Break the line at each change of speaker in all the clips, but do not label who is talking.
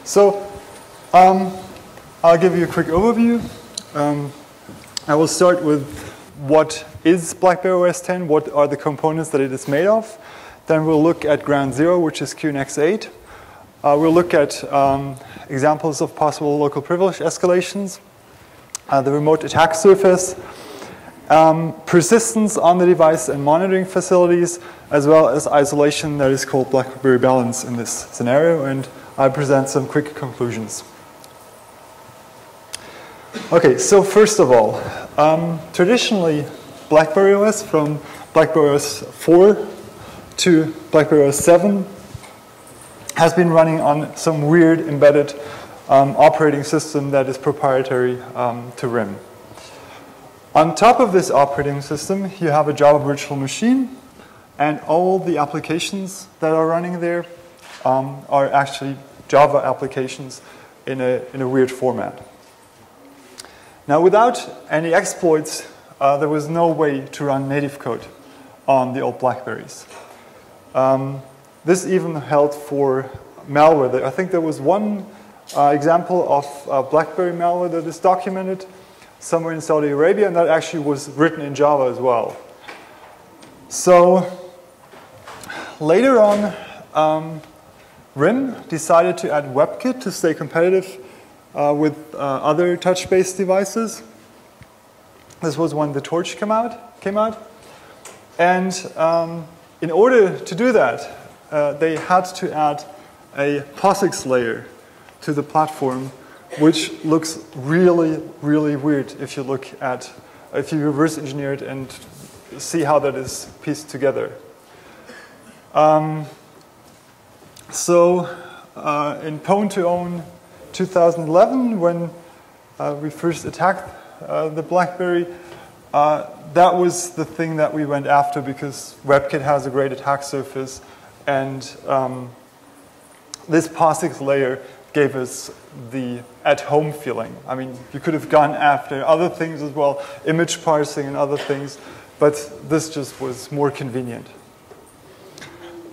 So I'll give you a quick overview. I will start with what is BlackBerry OS 10, what are the components that it is made of. Then we'll look at ground zero, which is QNX 8. We'll look at examples of possible local privilege escalations, the remote attack surface, persistence on the device and monitoring facilities, as well as isolation that is called BlackBerry Balance in this scenario, and I'll present some quick conclusions. Okay, so first of all, traditionally BlackBerry OS from BlackBerry OS 4 to BlackBerry OS 7 has been running on some weird embedded operating system that is proprietary to RIM. On top of this operating system, you have a Java virtual machine, and all the applications that are running there are actually Java applications in a weird format. Now, without any exploits, there was no way to run native code on the old BlackBerries. This even held for malware. I think there was one example of BlackBerry malware that is documented somewhere in Saudi Arabia, and that actually was written in Java as well. So later on, RIM decided to add WebKit to stay competitive with other touch-based devices. This was when the Torch came out. And in order to do that, they had to add a POSIX layer to the platform, which looks really, really weird if you reverse engineer it and see how that is pieced together. So in Pwn to Own 2011, when we first attacked the BlackBerry, that was the thing that we went after because WebKit has a great attack surface, and this POSIX layer gave us the at-home feeling. I mean, you could have gone after other things as well, image parsing and other things, but this just was more convenient.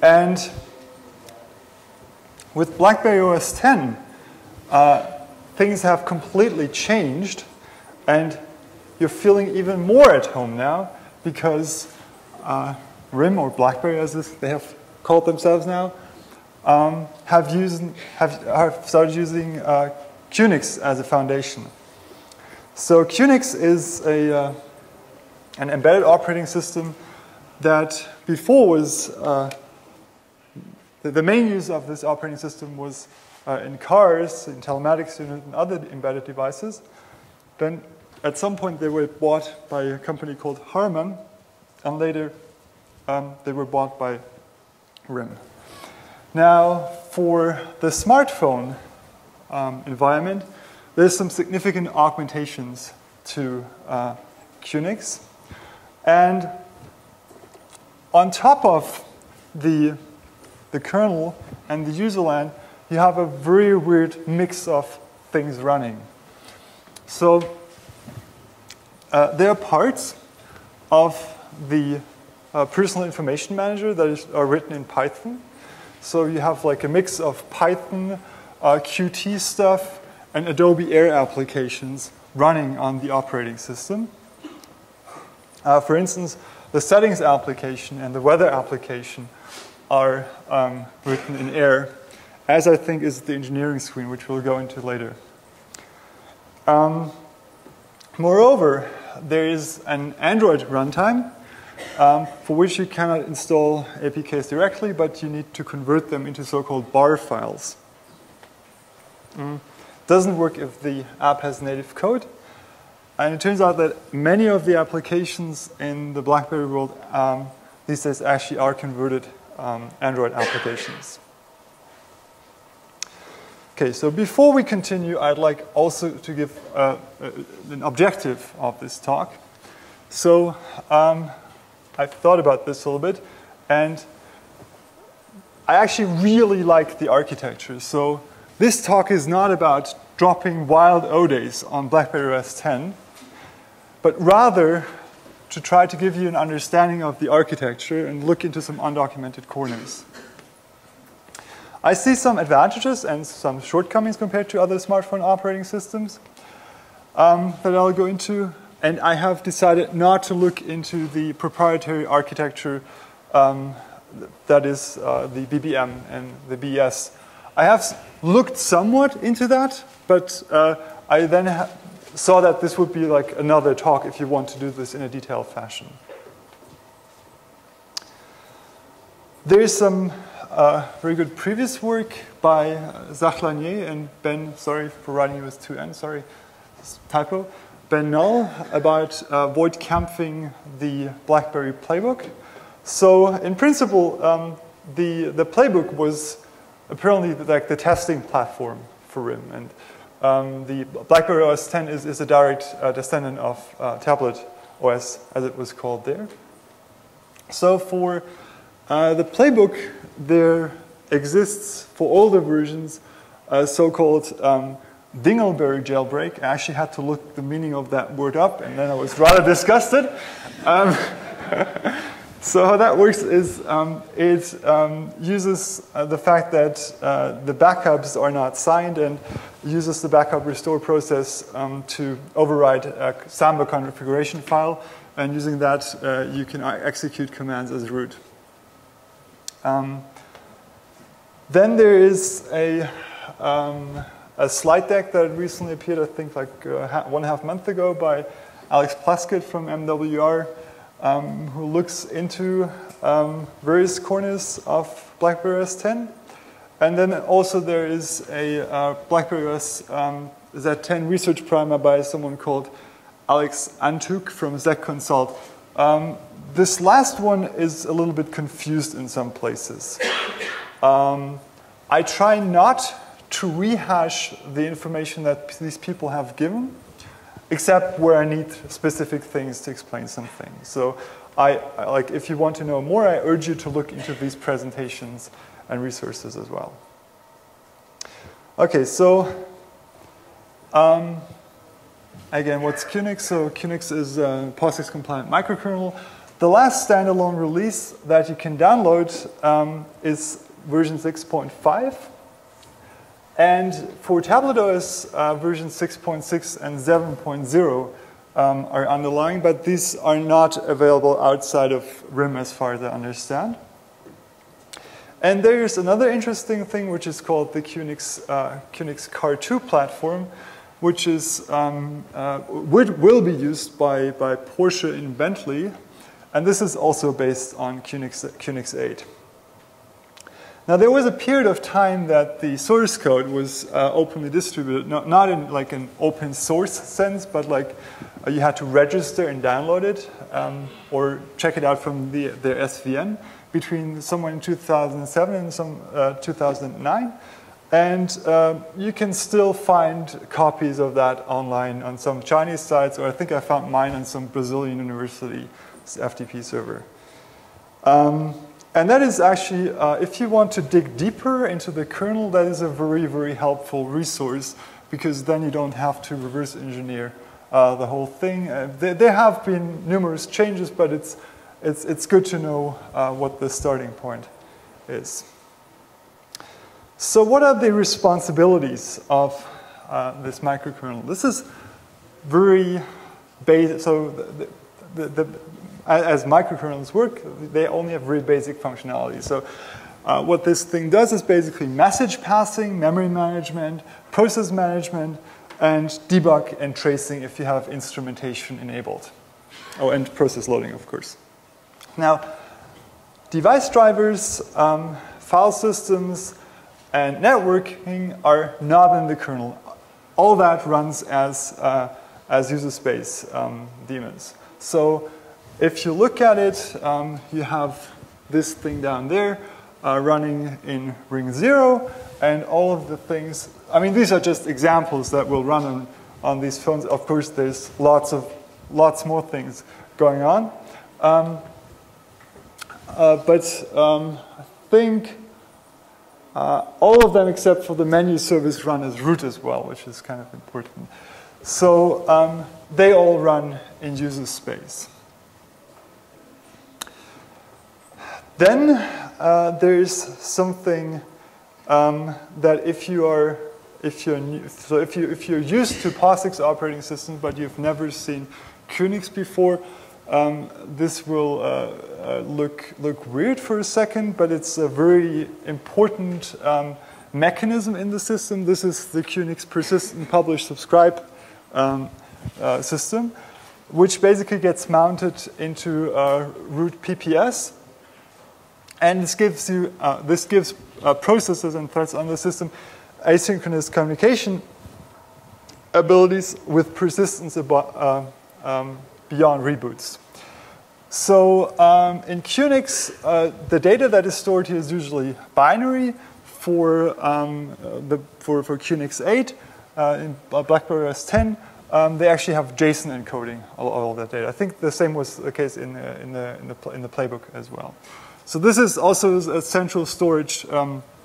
And with BlackBerry OS 10, things have completely changed, and you're feeling even more at home now because RIM, or BlackBerry as they have called themselves now, have started using QNX as a foundation. So QNX is an embedded operating system that before was, the main use of this operating system was in cars, in telematics units, and other embedded devices. Then at some point they were bought by a company called Harman, and later they were bought by RIM. Now, for the smartphone environment, there's some significant augmentations to QNX. And on top of the kernel and the user land, you have a very weird mix of things running. So there are parts of the personal information manager that are written in Python. So you have like a mix of Python, Qt stuff, and Adobe Air applications running on the operating system. For instance, the settings application and the weather application are written in Air, as I think is the engineering screen, which we'll go into later. Moreover, there is an Android runtime for which you cannot install APKs directly, but you need to convert them into so-called bar files. Doesn't work if the app has native code. And it turns out that many of the applications in the BlackBerry world these days actually are converted Android applications. Okay, so before we continue, I'd like also to give an objective of this talk. So I've thought about this a little bit, and I actually really like the architecture. So this talk is not about dropping wild O-days on BlackBerry OS 10, but rather to try to give you an understanding of the architecture and look into some undocumented corners. I see some advantages and some shortcomings compared to other smartphone operating systems that I'll go into. And I have decided not to look into the proprietary architecture that is the BBM and the BES. I have looked somewhat into that, but I then saw that this would be like another talk if you want to do this in a detailed fashion. There is some very good previous work by Zachlanier and Ben, sorry for writing it with 2 N, sorry, typo, Ben Null about void camping the BlackBerry playbook. So in principle, the playbook was apparently like the testing platform for RIM, and the BlackBerry OS 10 is a direct descendant of tablet OS, as it was called there. So for the playbook, there exists for all the versions a so-called Dingleberry jailbreak. I actually had to look the meaning of that word up, and then I was rather disgusted. So how that works is it uses the fact that the backups are not signed and uses the backup restore process to override a Samba configuration file, and using that you can execute commands as root. Then there is a slide deck that recently appeared, I think like 1.5 months ago, by Alex Plaskett from MWR, who looks into various corners of BlackBerry OS 10. And then also there is a BlackBerry OS Z10 research primer by someone called Alex Antuk from Zec Consult. This last one is a little bit confused in some places. I try not to rehash the information that these people have given, except where I need specific things to explain something. So like, if you want to know more, I urge you to look into these presentations and resources as well. Okay, so again, what's QNX? So QNX is a POSIX compliant microkernel. The last standalone release that you can download is version 6.5. And for tablet OS, version 6.6 and 7.0 are underlying, but these are not available outside of RIM as far as I understand. And there's another interesting thing which is called the QNX Car2 platform, which is will be used by Porsche in Bentley, and this is also based on QNX 8. Now there was a period of time that the source code was openly distributed, not in like an open source sense, but like you had to register and download it or check it out from their SVN between somewhere in 2007 and 2009. And you can still find copies of that online on some Chinese sites, or I think I found mine on some Brazilian university FTP server. And that is actually, if you want to dig deeper into the kernel, that is a very, very helpful resource, because then you don't have to reverse engineer the whole thing. There have been numerous changes, but it's good to know what the starting point is. So what are the responsibilities of this microkernel? This is very basic. So as microkernels work, they only have very basic functionality. So what this thing does is basically message passing, memory management, process management, and debug and tracing if you have instrumentation enabled. Oh, and process loading, of course. Now, device drivers, file systems, and networking are not in the kernel. All that runs as Userspace daemons. So if you look at it, you have this thing down there running in ring 0, and all of the things. I mean, these are just examples that will run on these phones. Of course, there's lots more things going on. But I think all of them except for the menu service run as root as well, which is kind of important. So they all run in Userspace. Then there's something that if you're used to POSIX operating systems but you've never seen QNX before, this will look weird for a second, but it's a very important mechanism in the system. This is the QNX persistent publish subscribe system, which basically gets mounted into root PPS, and this gives processes and threads on the system asynchronous communication abilities with persistence beyond reboots. So in QNX, the data that is stored here is usually binary. For QNX 8, in BlackBerryOS 10, they actually have JSON encoding all of that data. I think the same was the case in the playbook as well. So this is also a central storage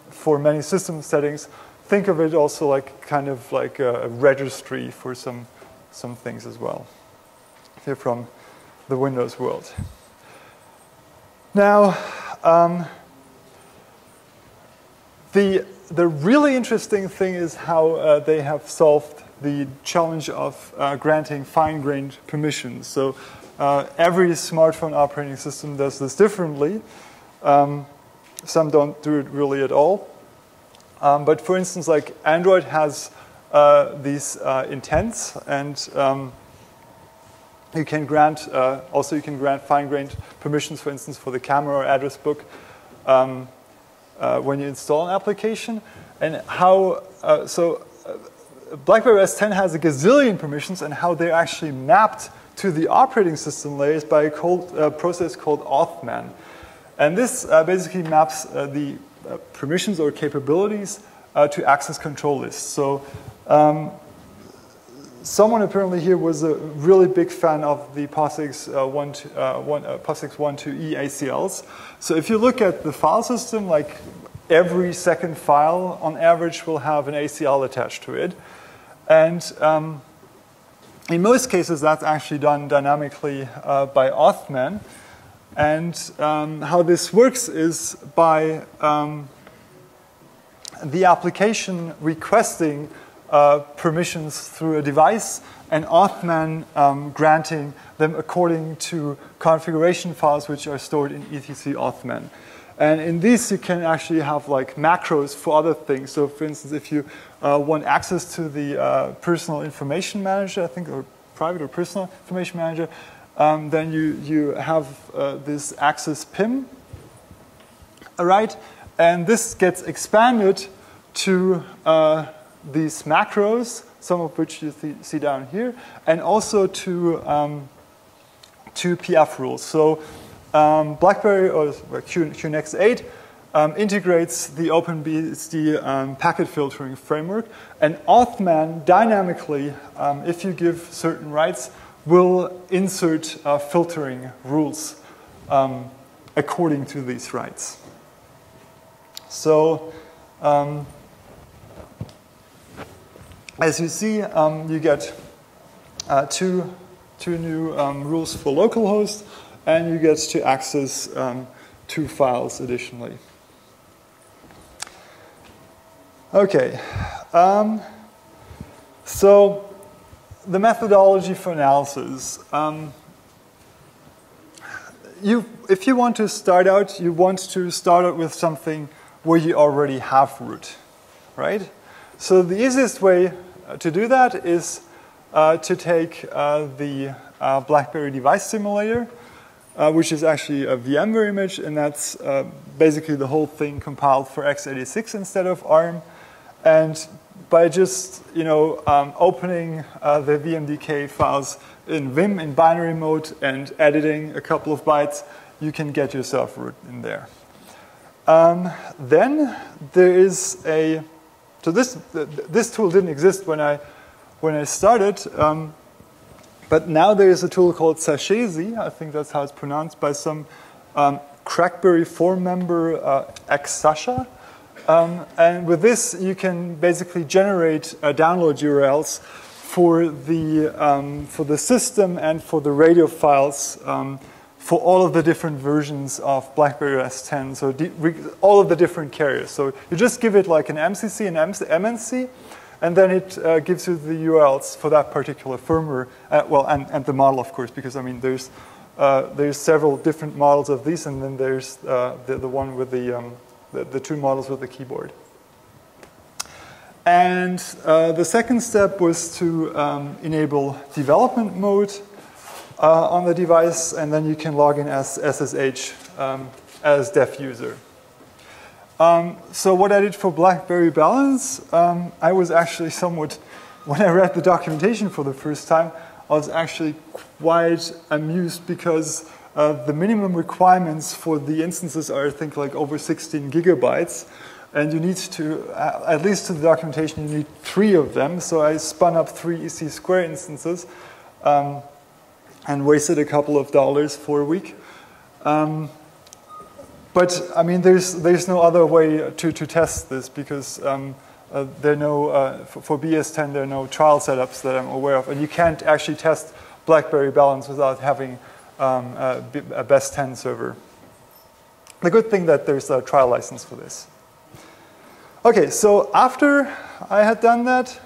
for many system settings. Think of it also like kind of like a registry for some things as well. Here from the Windows world. Now, the really interesting thing is how they have solved the challenge of granting fine-grained permissions. So every smartphone operating system does this differently. Some don't do it really at all. But for instance, like Android has these intents, and you can grant fine-grained permissions, for instance, for the camera or address book when you install an application. And how BlackBerryOS 10 has a gazillion permissions, and how they're actually mapped to the operating system layers by a process called authman. And this basically maps the permissions or capabilities to access control lists. So someone apparently here was a really big fan of the POSIX 1.2e ACLs. So if you look at the file system, like every second file on average will have an ACL attached to it. And in most cases, that's actually done dynamically by authman. And how this works is by the application requesting permissions through a device, and authman granting them according to configuration files which are stored in etc authman. And in these, you can actually have like macros for other things. So for instance, if you want access to the personal information manager, I think, or private or personal information manager, then you have this access PIM, all right? And this gets expanded to these macros, some of which you see down here, and also to PF rules. So BlackBerry or QNX 8 integrates the OpenBSD packet filtering framework, and authman dynamically, if you give certain rights, will insert filtering rules according to these rights. So as you see, you get two new rules for localhost, and you get to access 2 files additionally. Okay, so the methodology for analysis. If you want to start out, you want to start out with something where you already have root, right? So the easiest way to do that is to take the BlackBerry device simulator, which is actually a VMware image, and that's basically the whole thing compiled for x86 instead of ARM. And by just opening the VMDK files in Vim in binary mode and editing a couple of bytes, you can get yourself root in there. Then there is so this tool didn't exist when I started, but now there is a tool called Sashezi, I think that's how it's pronounced, by some Crackberry forum member, xSasha. And with this, you can basically generate download URLs for the system and for the radio files for all of the different versions of BlackBerry OS 10, so all of the different carriers. So you just give it like an MCC and MNC, and then it gives you the URLs for that particular firmware, well, and the model, of course, because I mean there's several different models of these, and then there's the one with the two models with the keyboard. And the second step was to enable development mode on the device, and then you can log in as SSH as dev user. So what I did for BlackBerry Balance, I was actually somewhat, when I read the documentation for the first time, I was actually quite amused because the minimum requirements for the instances are, I think, like over 16 gigabytes. And you need to, at least to the documentation, you need 3 of them. So I spun up 3 EC2 instances and wasted a couple of dollars for a week. But I mean, there's no other way to test this because there are no, for BS10, there are no trial setups that I'm aware of. And you can't actually test BlackBerry Balance without having a BES 10 server. The good thing that there's a trial license for this. Okay, so after I had done that,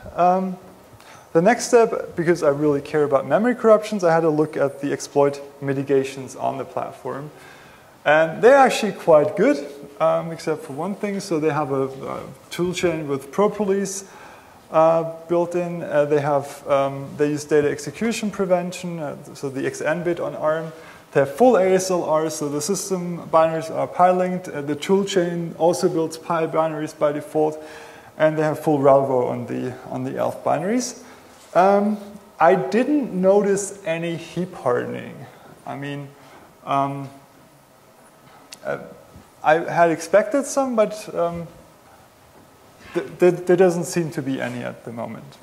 the next step, because I really care about memory corruptions, I had a look at the exploit mitigations on the platform. And they're actually quite good, except for one thing. So they have a toolchain with properties built in. They use data execution prevention, so the XN bit on ARM. They have full ASLR, so the system binaries are pi-linked. The toolchain also builds pi binaries by default, and they have full Ralvo on the ELF binaries. I didn't notice any heap hardening. I mean, I had expected some, but there doesn't seem to be any at the moment.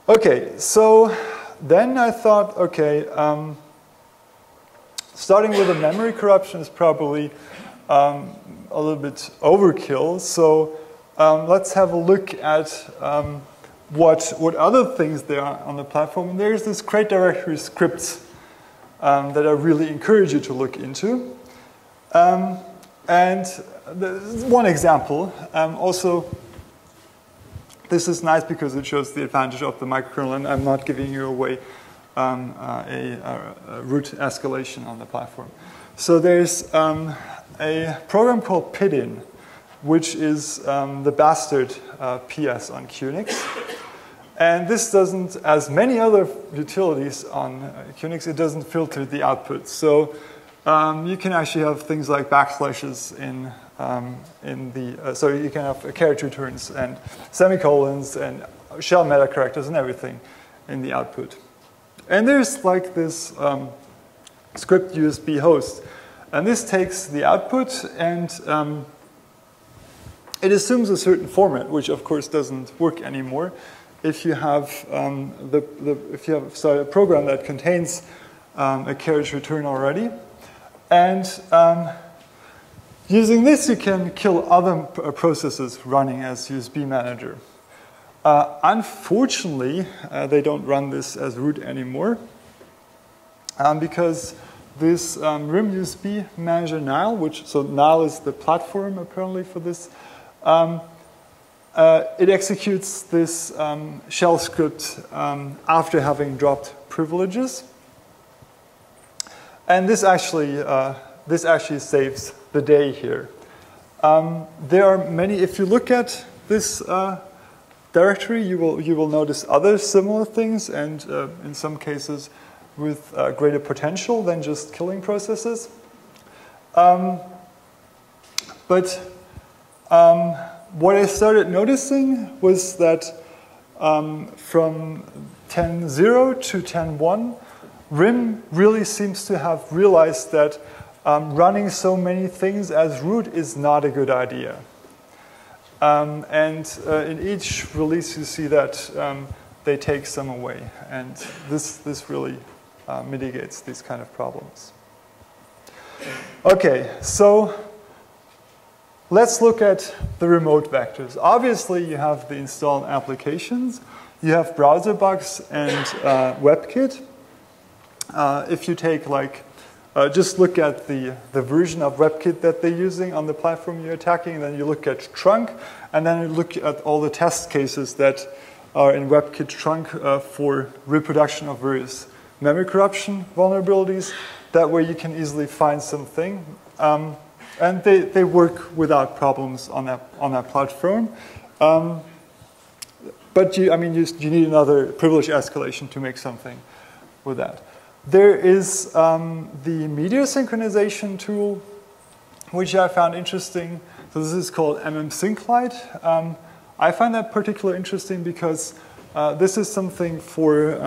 Okay, so then I thought, okay, starting with a memory corruption is probably a little bit overkill. So let's have a look at what other things there are on the platform. And there's this crate directory scripts that I really encourage you to look into. And one example, also, this is nice because it shows the advantage of the microkernel, and I'm not giving you away a root escalation on the platform. So there's a program called PIDIN, which is the bastard PS on QNX. And this doesn't, as many other utilities on QNX, it doesn't filter the output. So you can actually have things like backslashes so you can have character returns and semicolons and shell meta characters and everything in the output. And there's like this script USB host. And this takes the output and it assumes a certain format, which of course doesn't work anymore if you have a program that contains a carriage return already. And using this, you can kill other processes running as USB manager. Unfortunately, they don't run this as root anymore because this RIM USB manager Nile, so Nile is the platform apparently for this, it executes this shell script after having dropped privileges. And this actually saves the day here. There are many, if you look at this directory, you will notice other similar things, and in some cases with greater potential than just killing processes. But what I started noticing was that from 10.0 to 10.1, RIM really seems to have realized that running so many things as root is not a good idea. And in each release you see that they take some away. And this really mitigates these kind of problems. Okay, so let's look at the remote vectors. Obviously you have the installed applications, you have browser bugs and WebKit. If you take like just look at the version of WebKit that they're using on the platform you're attacking, and then you look at trunk, and then you look at all the test cases that are in WebKit trunk for reproduction of various memory corruption vulnerabilities. That way you can easily find something. And they work without problems on that platform. But you need another privilege escalation to make something with that. There is the media synchronization tool, which I found interesting. So this is called SyncLite. I find that particularly interesting because this is something for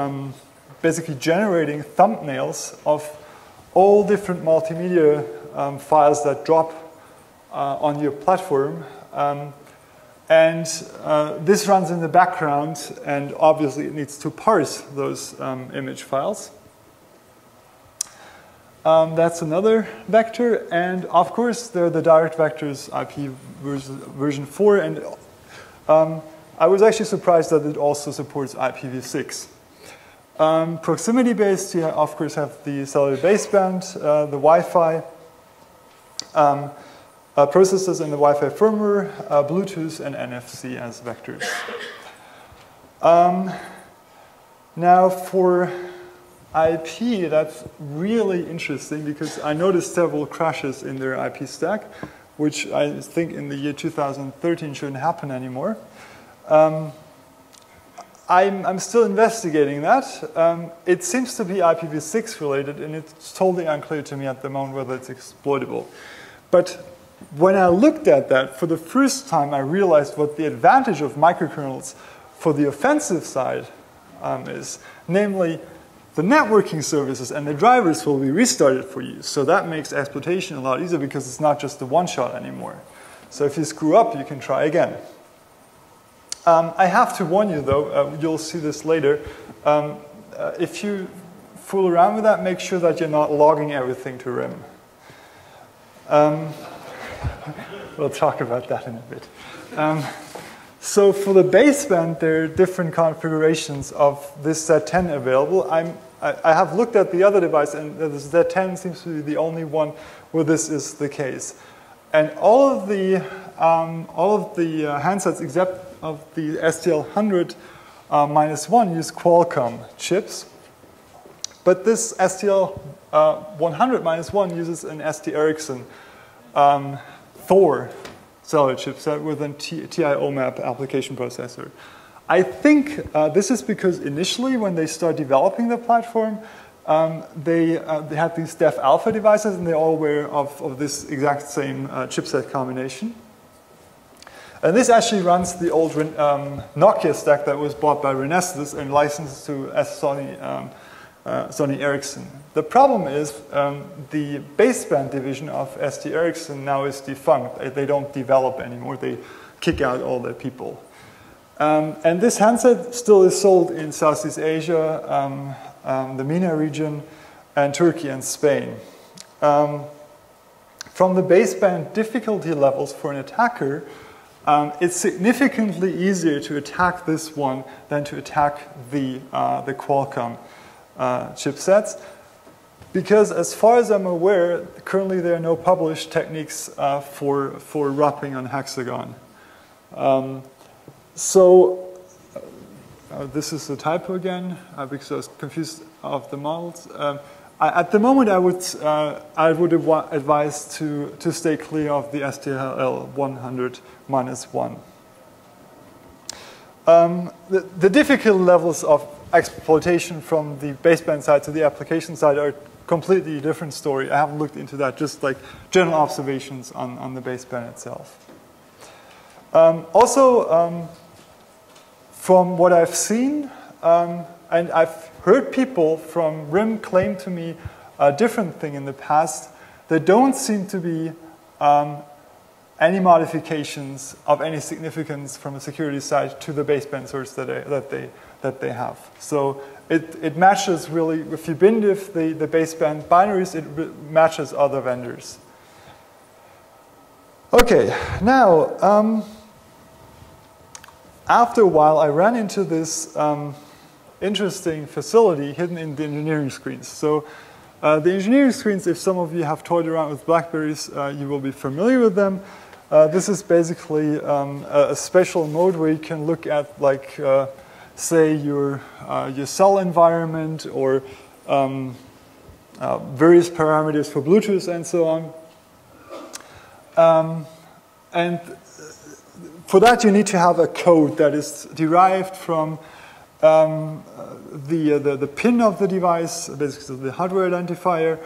basically generating thumbnails of all different multimedia files that drop on your platform. And this runs in the background, and obviously it needs to parse those image files. That's another vector, and of course there are the direct vectors, IP version 4, and I was actually surprised that it also supports IPv6. Proximity-based, you of course have the cellular baseband, the Wi-Fi, processors in the Wi-Fi firmware, Bluetooth, and NFC as vectors. Now for IP, that's really interesting because I noticed several crashes in their IP stack, which I think in the year 2013 shouldn't happen anymore. I'm still investigating that. It seems to be IPv6 related, and it's totally unclear to me at the moment whether it's exploitable. But when I looked at that, for the first time I realized what the advantage of microkernels for the offensive side is. Namely, the networking services and the drivers will be restarted for you. So that makes exploitation a lot easier because it's not just a one-shot anymore. So if you screw up, you can try again. I have to warn you, though, you'll see this later. If you fool around with that, make sure that you're not logging everything to RIM. We'll talk about that in a bit. So for the baseband, there are different configurations of this Z10 available. I have looked at the other device, and the Z10 seems to be the only one where this is the case. And all of the handsets except of the STL100-1 use Qualcomm chips. But this STL100-1 uses an ST Ericsson Thor cellular chipset with a TI-OMAP application processor. I think this is because initially when they start developing the platform, they had these Dev Alpha devices, and they're all aware of this exact same chipset combination. And this actually runs the old Nokia stack that was bought by Renesas and licensed to Sony Ericsson. The problem is the baseband division of ST Ericsson now is defunct. They don't develop anymore. They kick out all their people. And this handset still is sold in Southeast Asia, the MENA region, and Turkey and Spain. From the baseband difficulty levels for an attacker, it's significantly easier to attack this one than to attack the Qualcomm chipsets, because as far as I'm aware, currently there are no published techniques for wrapping on hexagon. This is a typo again, because I was confused of the models. At the moment, I would advise to stay clear of the STL100-1. The difficulty levels of exploitation from the baseband side to the application side are a completely different story. I haven't looked into that, just like general observations on the baseband itself. From what I've seen, and I've heard people from RIM claim to me a different thing in the past, there don't seem to be any modifications of any significance from a security side to the baseband source that they have. So it matches really, if you bin diff the baseband binaries, it matches other vendors. Okay, now, after a while, I ran into this interesting facility hidden in the engineering screens. So The engineering screens, if some of you have toyed around with BlackBerries, you will be familiar with them. This is basically a special mode where you can look at, like, say, your cell environment or various parameters for Bluetooth and so on. And for that, you need to have a code that is derived from the pin of the device, basically the hardware identifier,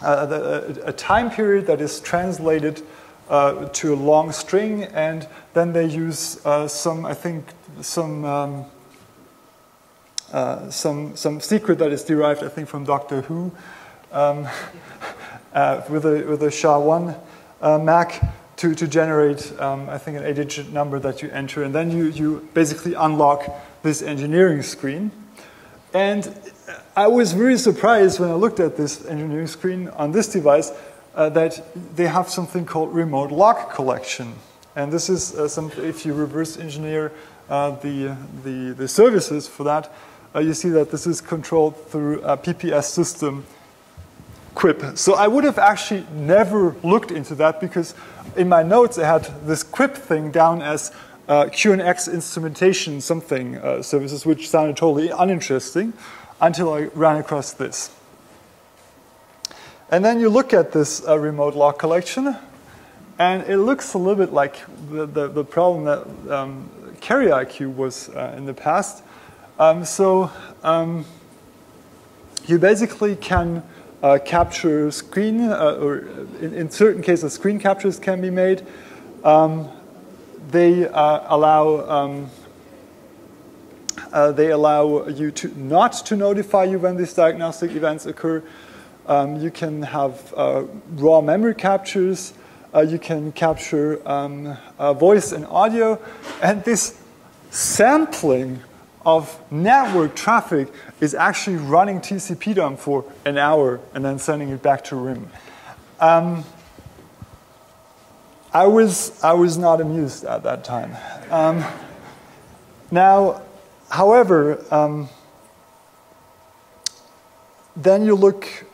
a time period that is translated to a long string, and then they use some secret that is derived, I think, from Doctor Who, with a SHA-1 MAC to generate, I think, an 8-digit number that you enter, and then you basically unlock this engineering screen. And I was very surprised when I looked at this engineering screen on this device that they have something called remote lock collection. And this is if you reverse engineer the services for that, you see that this is controlled through a PPS system QUIP. So I would have actually never looked into that, because in my notes I had this QUIP thing down as QNX instrumentation something services, which sounded totally uninteresting until I ran across this. And then you look at this remote lock collection, and it looks a little bit like the problem that Carrier IQ was in the past. You basically can capture screen, or in certain cases, screen captures can be made. They allow you not to notify you when these diagnostic events occur. You can have raw memory captures. You can capture voice and audio, and this sampling of network traffic is actually running TCP dump for an hour and then sending it back to RIM. I was not amused at that time. Now, however, then you look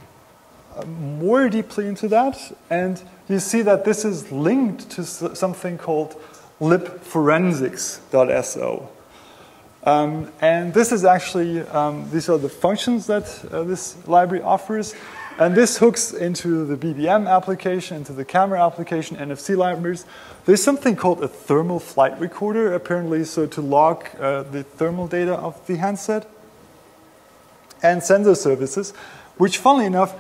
more deeply into that, and you see that this is linked to something called libforensics.so. And this is actually, these are the functions that this library offers. And this hooks into the BBM application, into the camera application, NFC libraries. There's something called a thermal flight recorder, apparently, so to log the thermal data of the handset. And sensor services, which, funnily enough,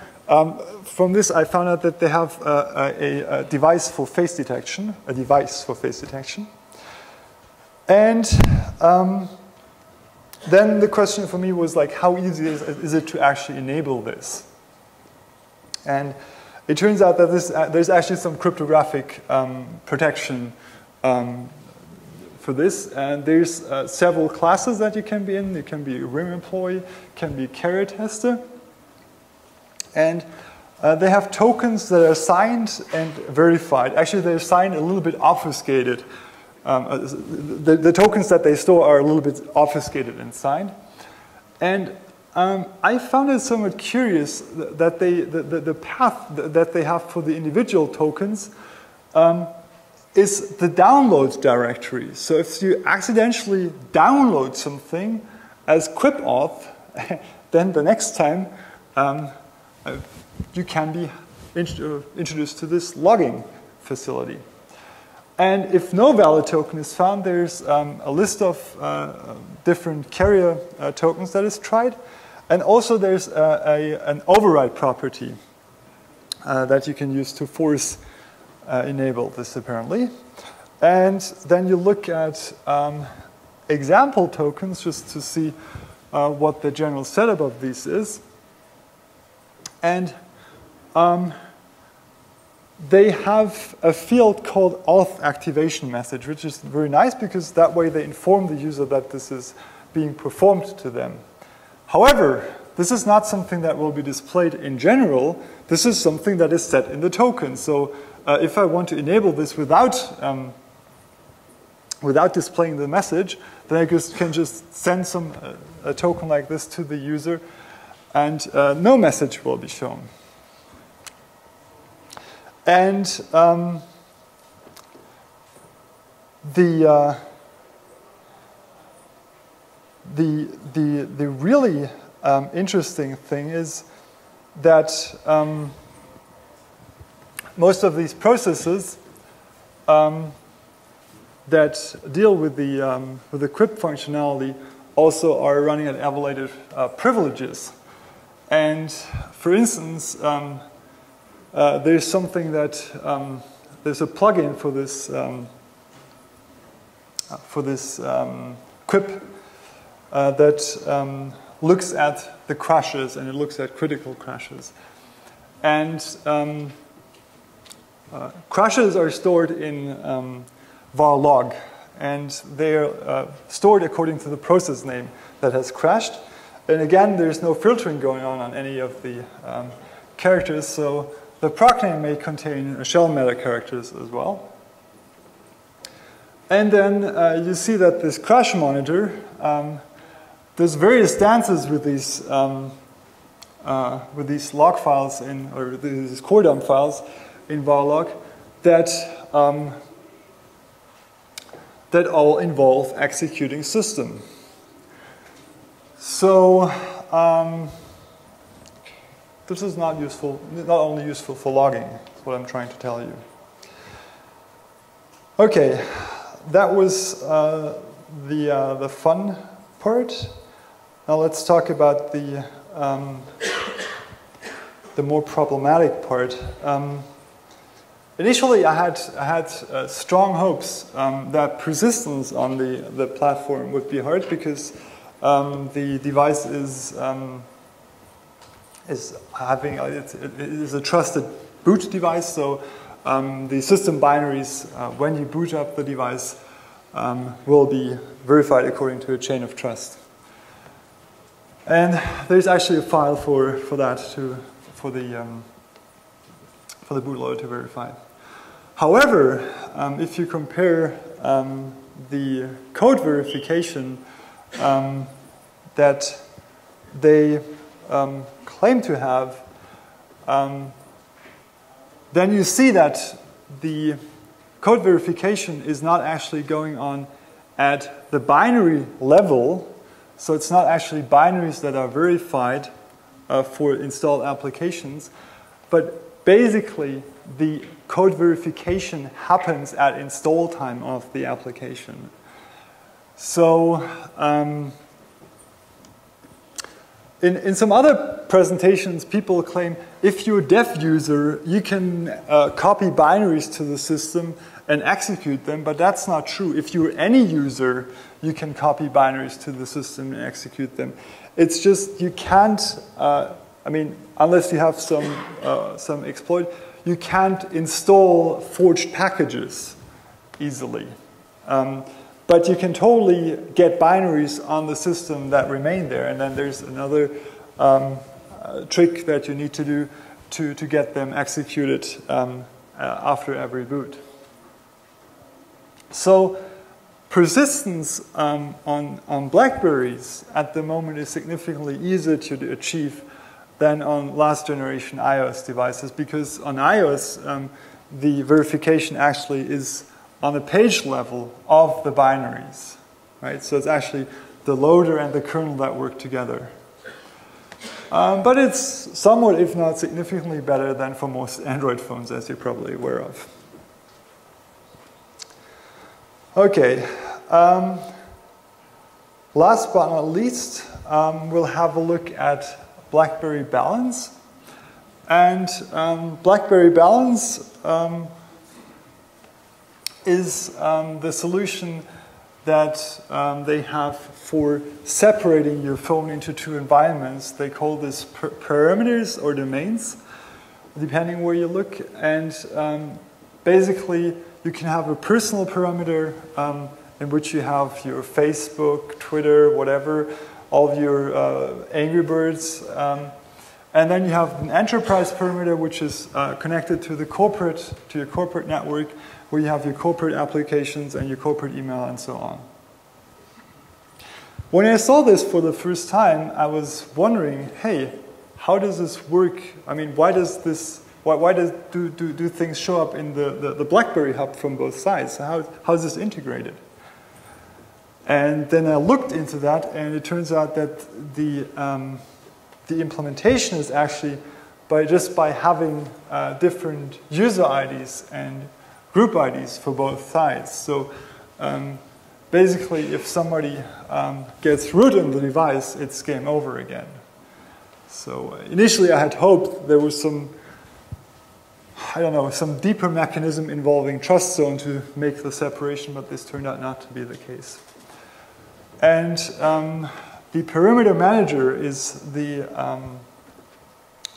from this I found out that they have a device for face detection, And then the question for me was, like, how easy is it to actually enable this? And it turns out that there's actually some cryptographic protection for this. And there's several classes that you can be in. You can be a RIM employee, can be a carrier tester. And they have tokens that are signed and verified. Actually, they're signed a little bit obfuscated. The tokens that they store are a little bit obfuscated and signed. And I found it somewhat curious that the path that they have for the individual tokens is the download directory. So if you accidentally download something as QUIP-auth, then the next time you can be introduced to this logging facility. And if no valid token is found, there's a list of different carrier tokens that is tried. And also there's an override property that you can use to force enable this, apparently. And then you look at example tokens just to see what the general setup of these is. And they have a field called auth activation message, which is very nice because that way they inform the user that this is being performed to them. However, this is not something that will be displayed in general. This is something that is set in the token. So if I want to enable this without without displaying the message, then I can just send a token like this to the user, and no message will be shown. And the really interesting thing is that most of these processes that deal with the crypt functionality also are running at elevated privileges. And for instance, there's something that there's a plugin for this crypt that looks at the crashes, and it looks at critical crashes. And crashes are stored in var log, and they're stored according to the process name that has crashed. And again, there's no filtering going on any of the characters, so the proc name may contain shell meta characters as well. And then you see that this crash monitor, there's various dances with these log files or these core dump files in var log that that all involve executing system. So this is not only useful for logging. That's what I'm trying to tell you. Okay, that was the fun part. Now let's talk about the more problematic part. Initially, I had strong hopes that persistence on the platform would be hard because the device is a trusted boot device. So the system binaries, when you boot up the device, will be verified according to a chain of trust. And there's actually a file for that for the bootloader to verify. However, if you compare the code verification that they claim to have, then you see that the code verification is not actually going on at the binary level. So it's not actually binaries that are verified for installed applications, but basically the code verification happens at install time of the application. So in some other presentations, people claim if you're a dev user, you can copy binaries to the system and execute them, but that's not true. If you're any user, you can copy binaries to the system and execute them. It's just you can't, unless you have some exploit, you can't install forged packages easily. But you can totally get binaries on the system that remain there, and then there's another trick that you need to do to get them executed after every boot. So persistence on BlackBerries at the moment is significantly easier to achieve than on last generation iOS devices, because on iOS the verification actually is on the page level of the binaries, right? So it's actually the loader and the kernel that work together. But it's somewhat, if not significantly better than for most Android phones, as you're probably aware of. Okay, last but not least, we'll have a look at BlackBerry Balance. And BlackBerry Balance is the solution that they have for separating your phone into two environments. They call this parameters or domains, depending where you look. And basically, you can have a personal parameter in which you have your Facebook, Twitter, whatever, all of your Angry Birds. And then you have an enterprise parameter, which is connected to your corporate network, where you have your corporate applications and your corporate email and so on. When I saw this for the first time, I was wondering, hey, how does this work? I mean, why do things show up in the BlackBerry hub from both sides? How is this integrated? And then I looked into that, and it turns out that the implementation is actually just by having different user IDs and group IDs for both sides. So basically, if somebody gets root on the device, it's game over again. So initially, I had hoped there was some deeper mechanism involving trust zone to make the separation, but this turned out not to be the case. And the perimeter manager is the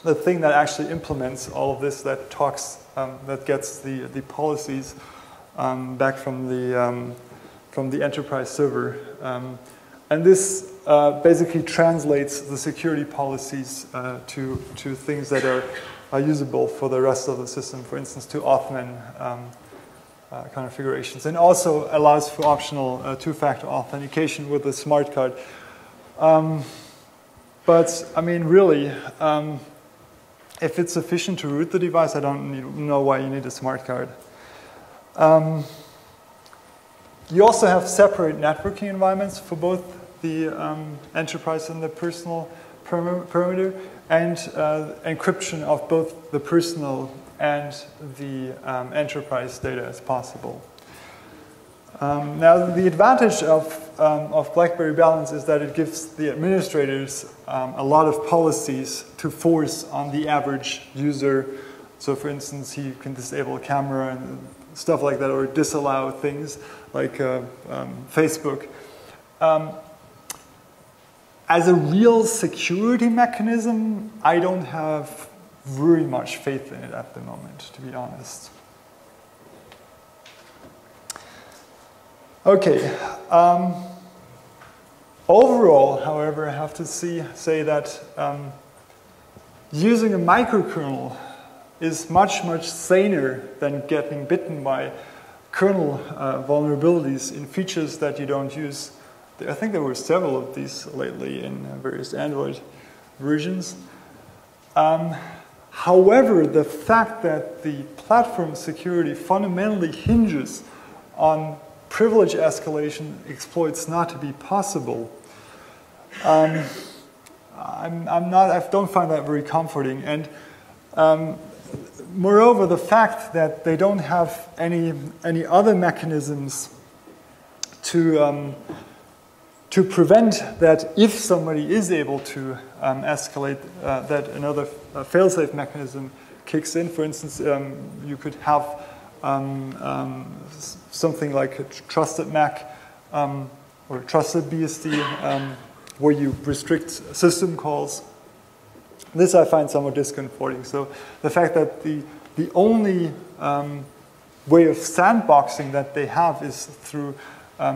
thing that actually implements all of this, that that gets the policies back from the enterprise server. And this basically translates the security policies to things that are usable for the rest of the system, for instance, to authman configurations, and also allows for optional two-factor authentication with a smart card. But, I mean, really, if it's sufficient to root the device, I don't know why you need a smart card. You also have separate networking environments for both the enterprise and the personal perimeter, and encryption of both the personal and the enterprise data as possible. Now, the advantage of BlackBerry Balance is that it gives the administrators a lot of policies to force on the average user. So, for instance, he can disable a camera and stuff like that, or disallow things like Facebook. As a real security mechanism, I don't have very much faith in it at the moment, to be honest. Okay. Overall, however, I have to say that using a microkernel is much, much saner than getting bitten by kernel vulnerabilities in features that you don't use. I think there were several of these lately in various Android versions. However, the fact that the platform security fundamentally hinges on privilege escalation exploits not to be possible. I don't find that very comforting. And moreover, the fact that they don't have any other mechanisms to prevent that if somebody is able to escalate, that another failsafe mechanism kicks in. For instance, you could have something like a trusted MAC or trusted BSD where you restrict system calls. This I find somewhat discomforting. So the fact that the only way of sandboxing that they have is through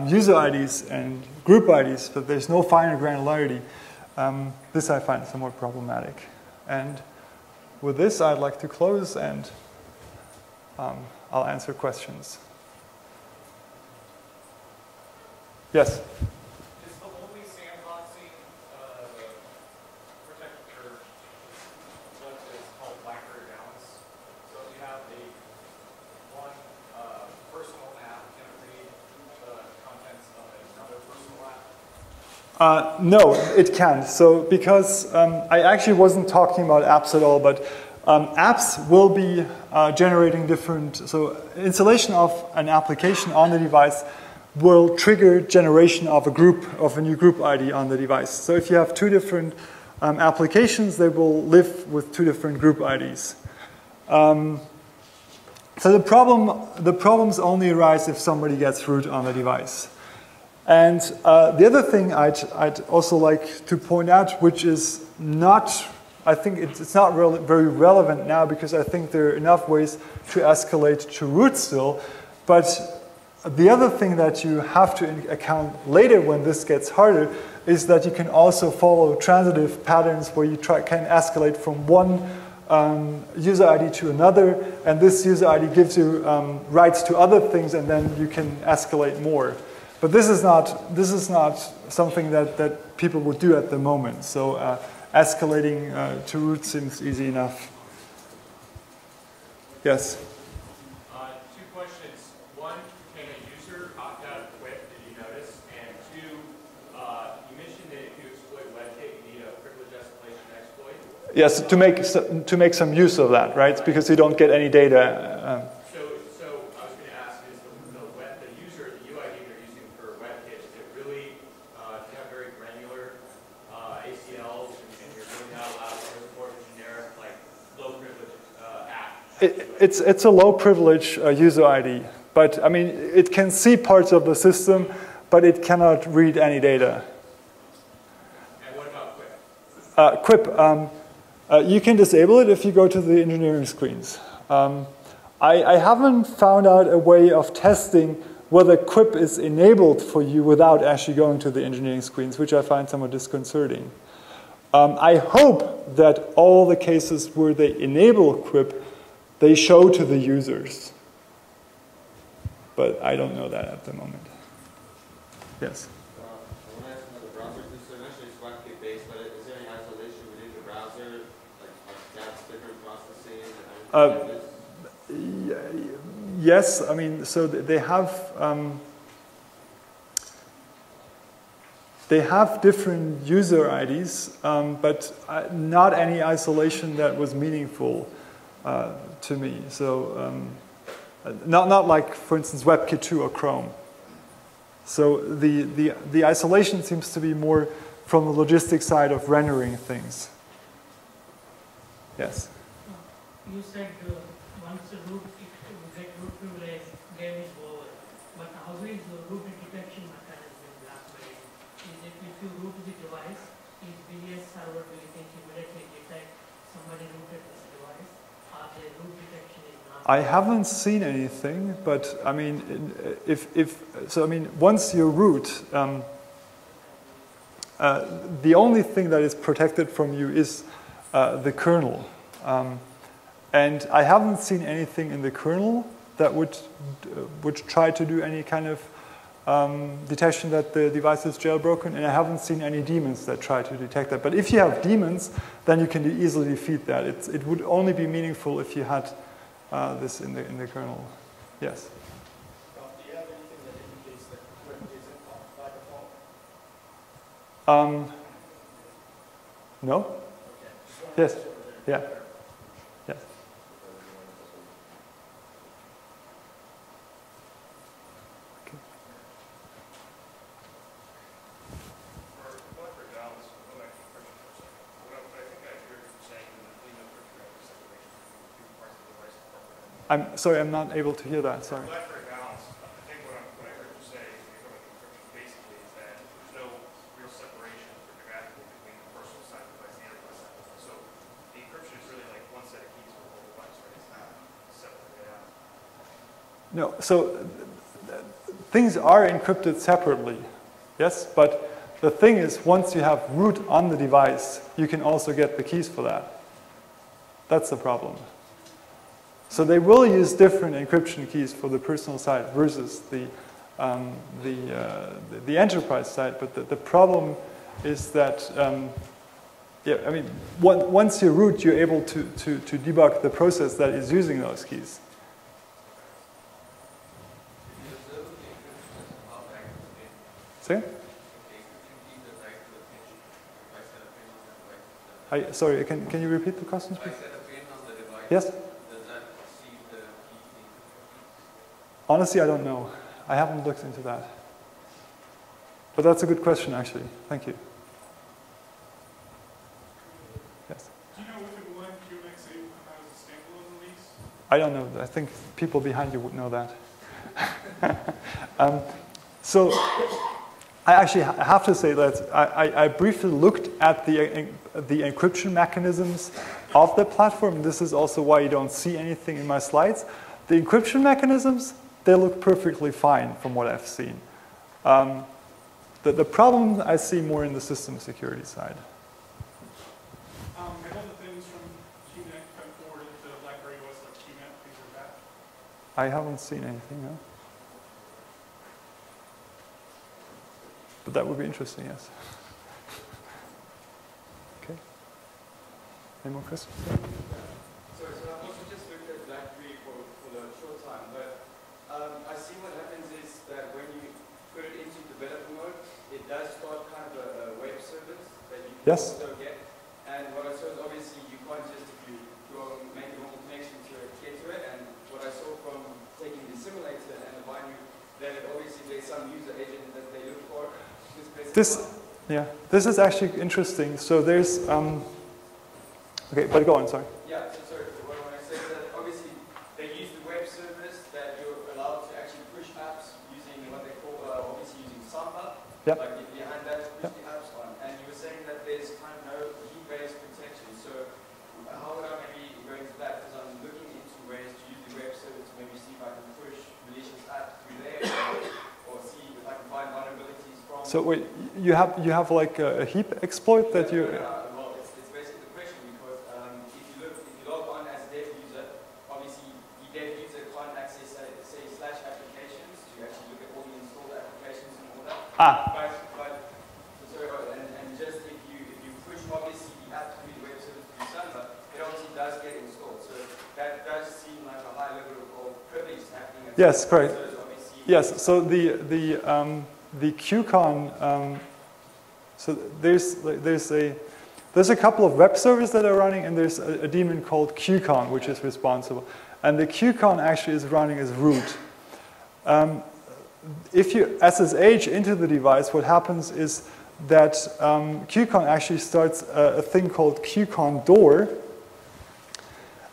user IDs and group IDs, but there's no finer granularity. This I find somewhat problematic. And with this, I'd like to close, and I'll answer questions. Yes?
Is the only sandboxing protector what is called BlackBerry Balance? So if you have one personal app, can it read the contents of another personal app?
No, it can't. So because I actually wasn't talking about apps at all, but apps will be generating different, so installation of an application on the device will trigger generation of a new group ID on the device. So if you have two different applications, they will live with two different group IDs. So the problems only arise if somebody gets root on the device. And the other thing I'd also like to point out, which is not, I think it's not very relevant now, because I think there are enough ways to escalate to root still, but the other thing that you have to account later when this gets harder is that you can also follow transitive patterns where you can escalate from one user ID to another, and this user ID gives you rights to other things, and then you can escalate more. But this is not something that people would do at the moment. So escalating to root seems easy enough. Yes?
Two questions. One, can a user opt out of quit, did you notice? And two, you mentioned that if you exploit WebKit, you need a privilege escalation exploit.
Yes, to make some use of that, right? Because you don't get any data.
So I was going to ask, is the user, the UID they're using for WebKit, is it really, do you have very granular ACLs, and you're really not allowed to report a generic, like, low privilege app?
It's a low privilege user ID, but I mean, it can see parts of the system, but it cannot read any data.
And what about
Quip, you can disable it if you go to the engineering screens. I haven't found out a way of testing whether Quip is enabled for you without actually going to the engineering screens, which I find somewhat disconcerting. I hope that all the cases where they enable Quip, they show to the users. But I don't know that at the moment. Yes?
I want to ask another browser. So eventually it's WebKit based, but is there any isolation within the browser? Like tabs, different processing?
Yes, I mean, so they have different user IDs, but not any isolation that was meaningful to me. So not like, for instance, WebKit 2 or Chrome. So the isolation seems to be more from the logistic side of rendering things. Yes?
You said once the root get root privilege, game is over. But how is the root detection mechanism in BlackBerry? Is it if you root the device, is BBOS server will immediately detect somebody rooted this device, or the root detection is not?
I haven't seen anything, but I mean, once you root, the only thing that is protected from you is the kernel. And I haven't seen anything in the kernel that would try to do any kind of detection that the device is jailbroken, and I haven't seen any daemons that try to detect that. But if you have daemons, then you can easily defeat that. It would only be meaningful if you had this in the kernel. Yes?
Do you have anything that indicates that Quip isn't off by default?
No?
Okay.
Yes. Yeah. Yes. Okay.
For BlackBerry Balance, go back to encryption for a second. What I think I heard you saying is that the encryption separation between two parts of the device department.
I'm sorry, I'm not able to hear that. Sorry.
BlackBerry Balance, I think what I heard you say when you're talking about encryption basically is that there's no real separation cryptographically between the personal side of the device and the enterprise side of the device. So the encryption is really like one set of keys for the whole device, right? It's not separated out.
No, so things are encrypted separately, yes? But the thing is, once you have root on the device, you can also get the keys for that. That's the problem. So they will use different encryption keys for the personal side versus the enterprise side. But the problem is that, yeah, I mean, once you root, you're able to debug the process that is using those keys. See? Sorry, can you repeat the question, please? Yes? Honestly, I don't know. I haven't looked into that. But that's a good question, actually. Thank you. Yes?
Do you know if and when QNX will come out as a standalone release?
I don't know. I think people behind you would know that. So I actually have to say that I briefly looked at the encryption mechanisms of the platform. This is also why you don't see anything in my slides. The encryption mechanisms, they look perfectly fine from what I've seen. The problem I see more in the system security side.
Have all the things from QNX come
I haven't seen anything, no. But that would be interesting, yes. Okay. Any more questions?
Sorry, so I've also just looked at BlackBerry for the short time, but I see what happens is that when you put it into developer mode, it does start kind of a web service that you can also get. And what I saw is obviously you can't just, if you go make a normal connection to it, get to it. And what I saw from taking the simulator and the binary, that it obviously there's some user agent that they look for.
This is actually interesting. So there's, okay, but go on, sorry.
Yeah, so sorry, what I want to say is that obviously they use the web service that you're allowed to actually push apps using what they call, obviously using Samba.
Yep.
Like if you hand that, push the apps on. And you were saying that there's kind of no heap-based protection. So how would I maybe go into that? Because I'm looking into ways to use the web service to maybe see if I can push malicious apps through there or see if I can find vulnerabilities from.
So wait, you have like a heap exploit that you.
Well, it's basically the question because if you log on as a dev user, obviously the dev user can't access say slash applications to actually look at all the installed applications and all that. But sorry, and just if you push obviously the app through the web service through Samba, it obviously does get installed. So that does seem like a high level of privilege happening.
Yes, correct. Yes, so the QCon, so there's a couple of web servers that are running, and there's a daemon called QCon, which is responsible. And the QCon actually is running as root. If you SSH into the device, what happens is that QCon actually starts a thing called QCon door.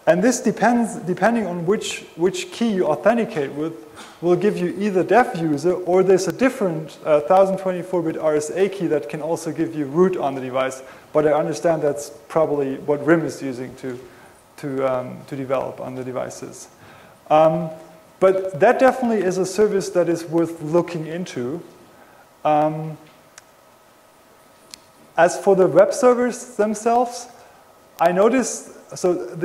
And this depending on which key you authenticate with, will give you either dev user, or there's a different 1024-bit RSA key that can also give you root on the device. But I understand that's probably what RIM is using to develop on the devices. But that definitely is a service that is worth looking into. As for the web servers themselves, I noticed so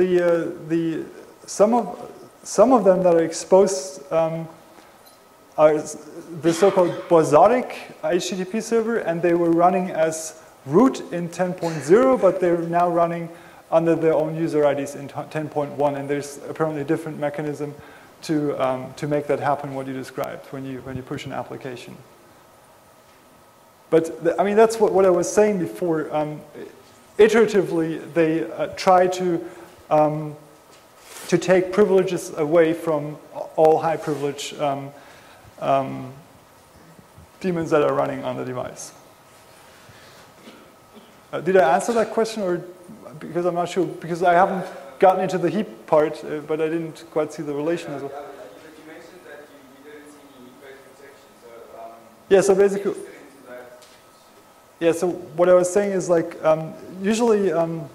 some of them that are exposed are the so-called Bosodic HTTP server, and they were running as root in 10.0, but they're now running under their own user IDs in 10.1, and there's apparently a different mechanism to make that happen, what you described, when you push an application. But I mean, that's what I was saying before. Iteratively, they try to take privileges away from all high privilege daemons that are running on the device. Did I answer that question, or because I'm not sure, because I haven't gotten into the heap part, but I didn't quite see the relation as well.
You mentioned that you didn't see any heap-based protection, so
yeah, so basically, yeah, so what I was saying is like usually, no,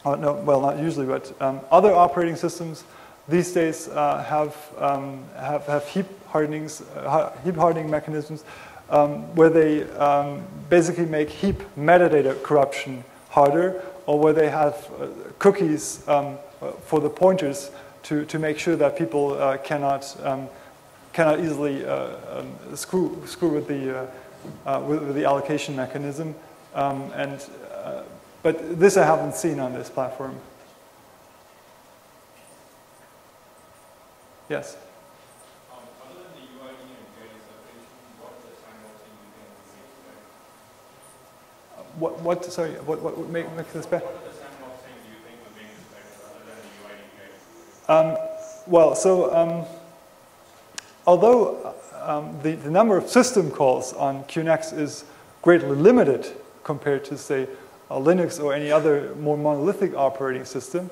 well, not usually, but other operating systems these days have heap hardening mechanisms where they basically make heap metadata corruption harder, or where they have cookies for the pointers to make sure that people cannot easily screw with the allocation mechanism. But this I haven't seen on this platform. Yes?
Other than the UID and UID separation, what is the time thing you think would make this better?
What makes this better?
What are the sandbox things do you think would make this better other than the UID UID?
Well, so although the number of system calls on QNX is greatly limited compared to, say, Linux or any other more monolithic operating system,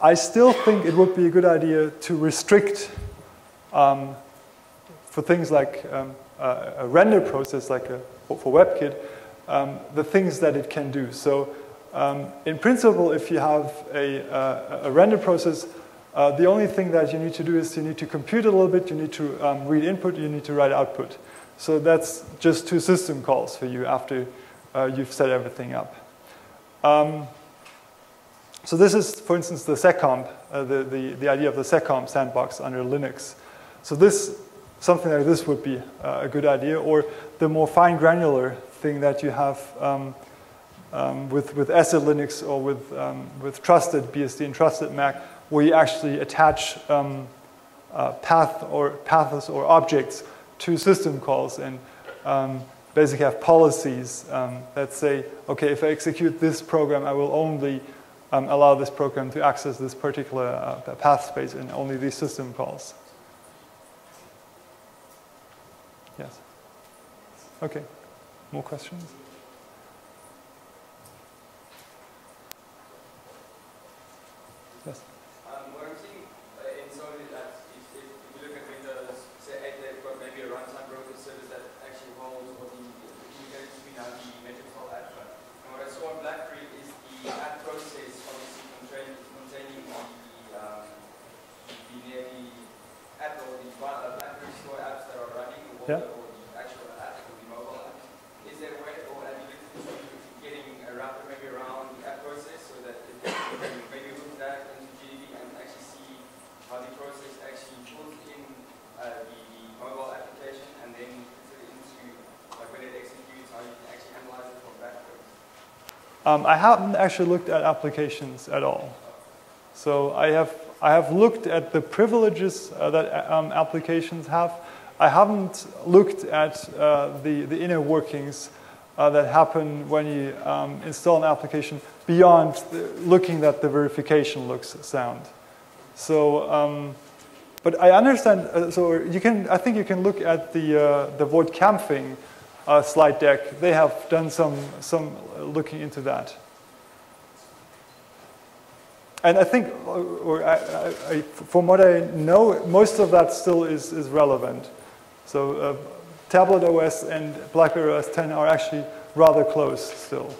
I still think it would be a good idea to restrict for things like a render process, like for WebKit, the things that it can do. So in principle, if you have a render process, the only thing that you need to do is you need to compute a little bit, you need to read input, you need to write output. So that's just 2 system calls for you after you've set everything up. So this is, for instance, the seccomp the idea of the seccomp sandbox under Linux. So something like this would be a good idea, or the more fine granular thing that you have with ACID Linux or with trusted BSD and trusted Mac, where you actually attach paths or objects to system calls and basically have policies that say, okay, if I execute this program, I will only allow this program to access this particular path space in only these system calls. Yes. Okay. More questions? Yes.
What I'm seeing in some of the apps is if you look at Windows, say 8, they've got maybe a runtime broker service that actually holds what the communication between the metrics file app. And what I saw on BlackBerry is the app process obviously containing the app or the BlackBerry store apps that are running, or the actual app or the mobile app. Is there a way, or have you looked into getting a wrapper maybe around the app process so that it maybe look that into GDB and actually see how the process actually pulls in the mobile application and then puts it into, like when it executes, how you can actually analyze it from backwards?
I haven't actually looked at applications at all. So I have looked at the privileges that applications have. I haven't looked at the inner workings that happen when you install an application beyond looking that the verification looks sound. So, but I understand. So you can. I think you can look at the void camping slide deck. They have done some looking into that. And I think, from what I know, most of that still is relevant. So Tablet OS and BlackBerry OS 10 are actually rather close still.